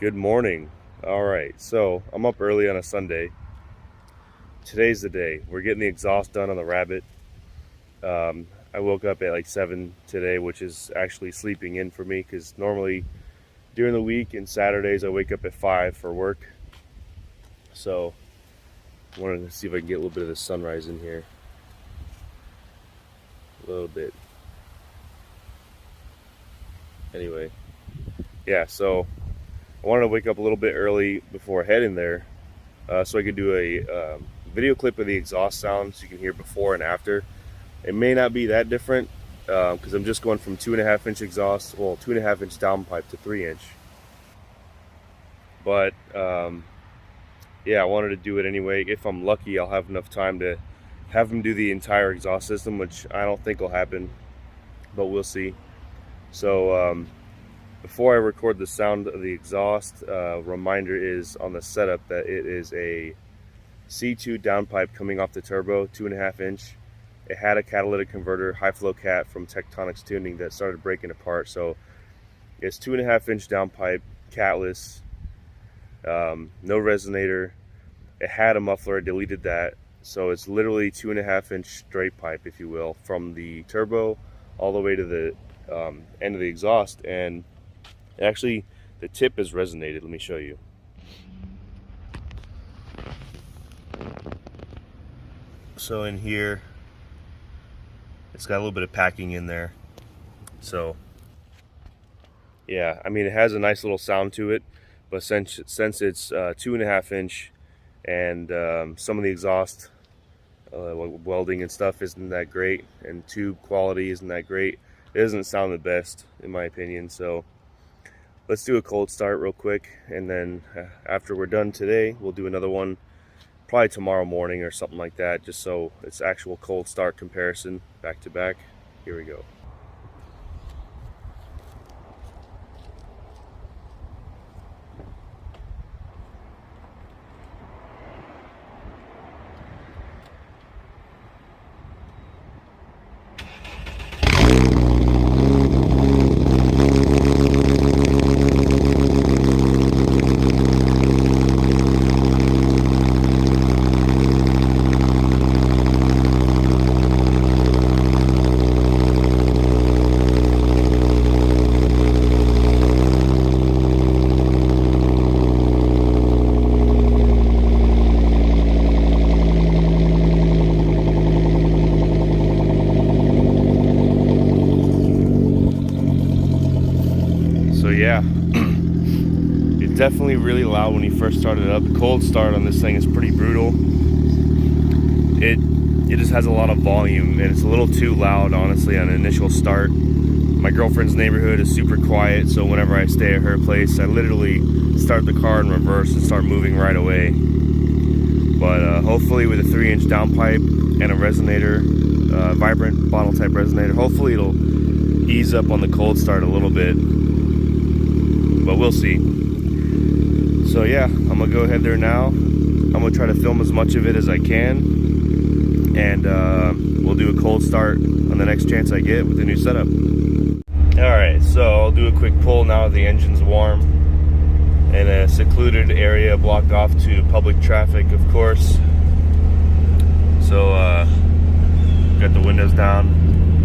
Good morning. All right, so I'm up early on a Sunday. Today's the day. We're getting the exhaust done on the Rabbit. I woke up at like 7 today, which is actually sleeping in for me because normally during the week and Saturdays I wake up at 5 for work. So I wanted to see if I can get a little bit of the sunrise in here. A little bit. Anyway, yeah, so I wanted to wake up a little bit early before heading there so I could do a video clip of the exhaust sound so you can hear before and after. It may not be that different because I'm just going from 2.5-inch exhaust, well, 2.5-inch downpipe to 3-inch. But yeah, I wanted to do it anyway. If I'm lucky, I'll have enough time to have them do the entire exhaust system, which I don't think will happen, but we'll see. So before I record the sound of the exhaust, reminder is on the setup that it is a C2 downpipe coming off the turbo, 2.5-inch. It had a catalytic converter, high flow cat from Tectonics Tuning that started breaking apart. So it's 2.5-inch downpipe, catless, no resonator. It had a muffler, I deleted that. So it's literally 2.5-inch straight pipe, if you will, from the turbo all the way to the end of the exhaust. And actually, the tip is resonated. Let me show you. So in here, it's got a little bit of packing in there. So yeah, I mean, it has a nice little sound to it, but since it's 2.5-inch and some of the exhaust welding and stuff isn't that great, and tube quality isn't that great, it doesn't sound the best in my opinion. So let's do a cold start real quick, and then after we're done today, we'll do another one probably tomorrow morning or something like that, just so it's actual cold start comparison back to back. Here we go. So yeah, it's definitely really loud when you first start it up. The cold start on this thing is pretty brutal. It just has a lot of volume, and it's a little too loud, honestly, on an initial start. My girlfriend's neighborhood is super quiet, so whenever I stay at her place, I literally start the car in reverse and start moving right away. But hopefully with a 3-inch downpipe and a resonator, vibrant bottle type resonator, hopefully it'll ease up on the cold start a little bit. But we'll see. So yeah, I'm gonna go ahead there now. I'm gonna try to film as much of it as I can, and we'll do a cold start on the next chance I get with the new setup. Alright, so I'll do a quick pull now that the engine's warm in a secluded area blocked off to public traffic, of course. So got the windows down,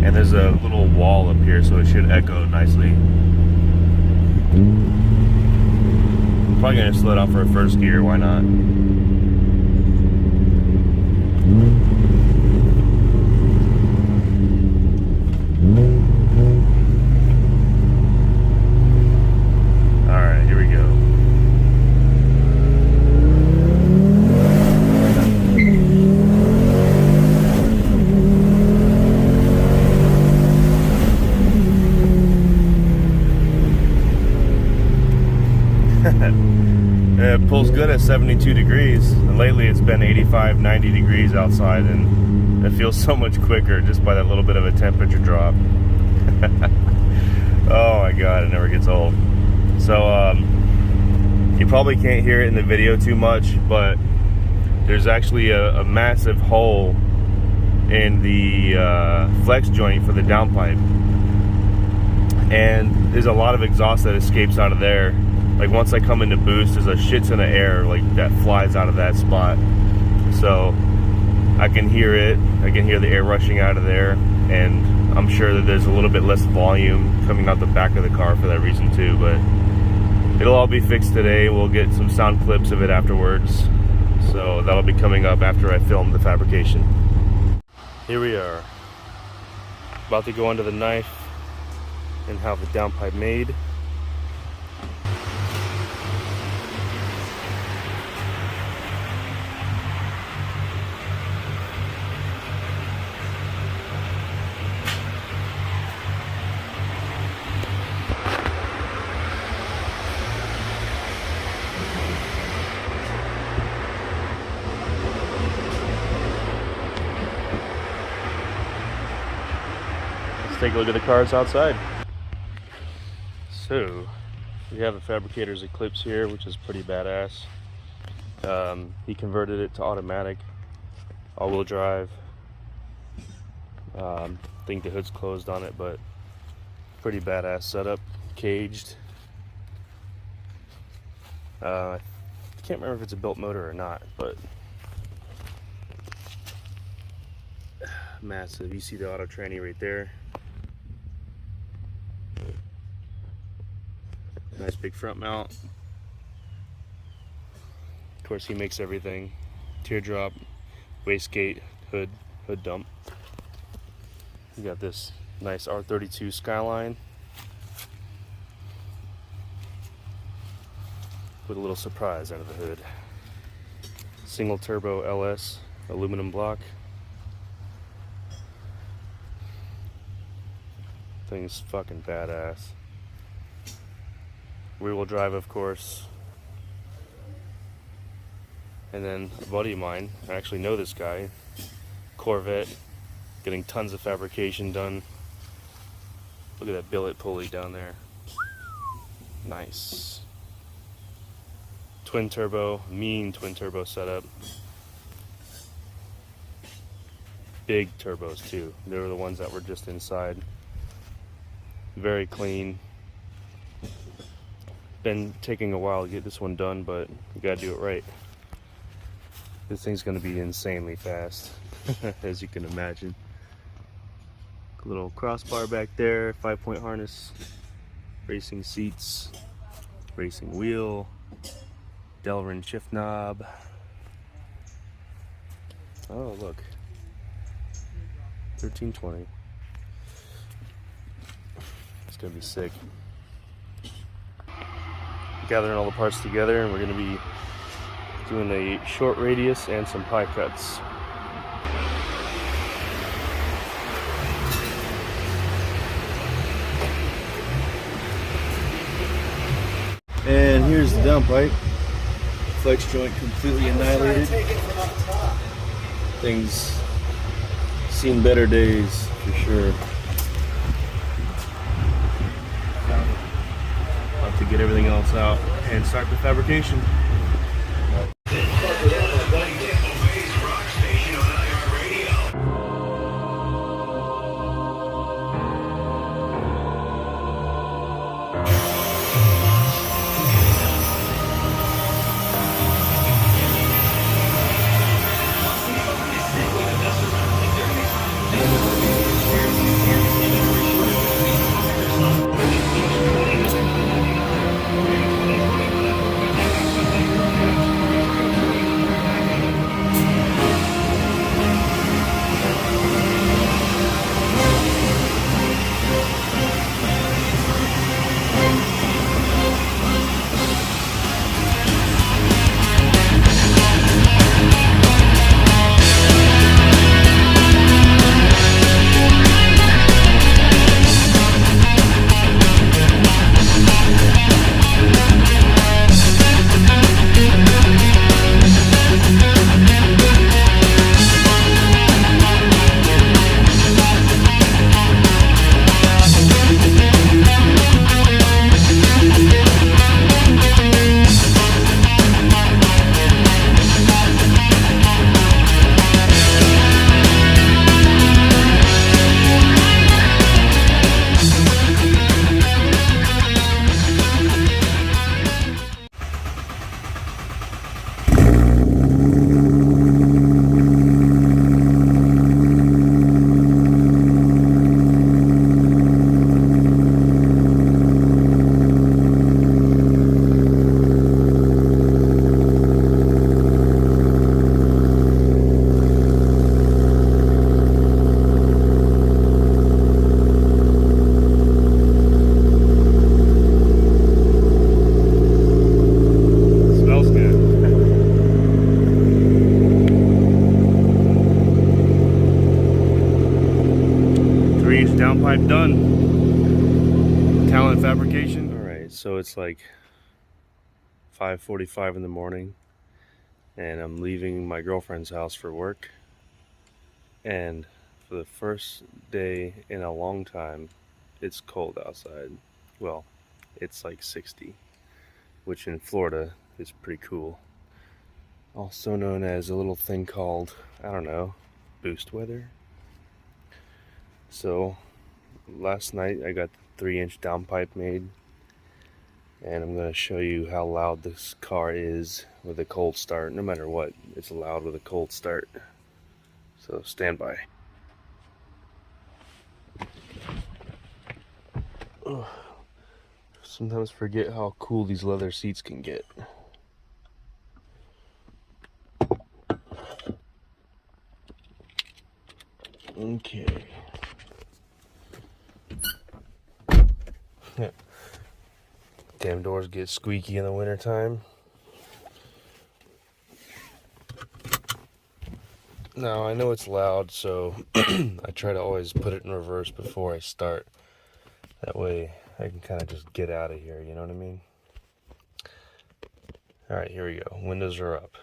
and there's a little wall up here, so it should echo nicely. Probably gonna slow down for a first gear, why not? Alright, here we go. It pulls good at 72 degrees. And lately it's been 85, 90 degrees outside, and it feels so much quicker just by that little bit of a temperature drop. Oh my god, it never gets old. So you probably can't hear it in the video too much, but there's actually a massive hole in the flex joint for the downpipe, and there's a lot of exhaust that escapes out of there. Like once I come into boost, there's a shit ton of air like that flies out of that spot. So I can hear it. I can hear the air rushing out of there, and I'm sure that there's a little bit less volume coming out the back of the car for that reason too. But it'll all be fixed today. We'll get some sound clips of it afterwards. So that'll be coming up after I film the fabrication. Here we are, about to go under the knife and have the downpipe made. Let's take a look at the cars outside. So we have the fabricator's Eclipse here, which is pretty badass. He converted it to automatic, all-wheel drive. I think the hood's closed on it, but pretty badass setup. Caged. I can't remember if it's a built motor or not, but massive. You see the auto tranny right there. Nice big front mount. Of course, he makes everything. Teardrop, wastegate, hood dump. You got this nice R32 Skyline with a little surprise under the hood. Single turbo LS aluminum block. Thing's fucking badass. Rear-wheel drive, of course. And then a buddy of mine, I actually know this guy, Corvette, getting tons of fabrication done. Look at that billet pulley down there. Nice. Twin turbo, mean twin turbo setup. Big turbos too. They were the ones that were just inside. Very clean. Been taking a while to get this one done, but you gotta do it right. This thing's gonna be insanely fast, as you can imagine. Little crossbar back there, 5-point harness, racing seats, racing wheel, Delrin shift knob. Oh look, 1320. It's gonna be sick. Gathering all the parts together, and we're going to be doing a short radius and some pie cuts. And here's the downpipe. Flex joint completely annihilated. Things seen better days for sure. To get everything else out and start the fabrication. downpipe done. Talent fabrication. All right, so it's like 5:45 in the morning, and I'm leaving my girlfriend's house for work. And for the first day in a long time, it's cold outside. Well, it's like 60, which in Florida is pretty cool. Also known as a little thing called, I don't know, boost weather. So last night I got the 3-inch downpipe made, and I'm going to show you how loud this car is with a cold start. No matter what, it's loud with a cold start. So stand by. Ugh. Sometimes forget how cool these leather seats can get. Okay. Damn doors get squeaky in the wintertime. Now I know it's loud, so I try to always put it in reverse before I start. That way I can kind of just get out of here, you know what I mean? Alright, here we go. Windows are up.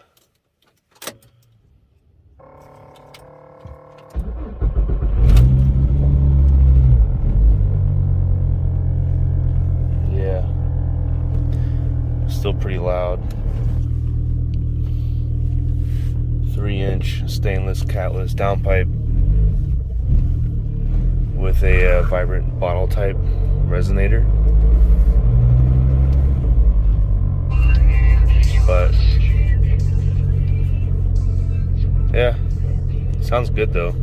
Yeah. Still pretty loud. 3-inch stainless catless downpipe with a vibrant bottle type resonator. But yeah, sounds good though.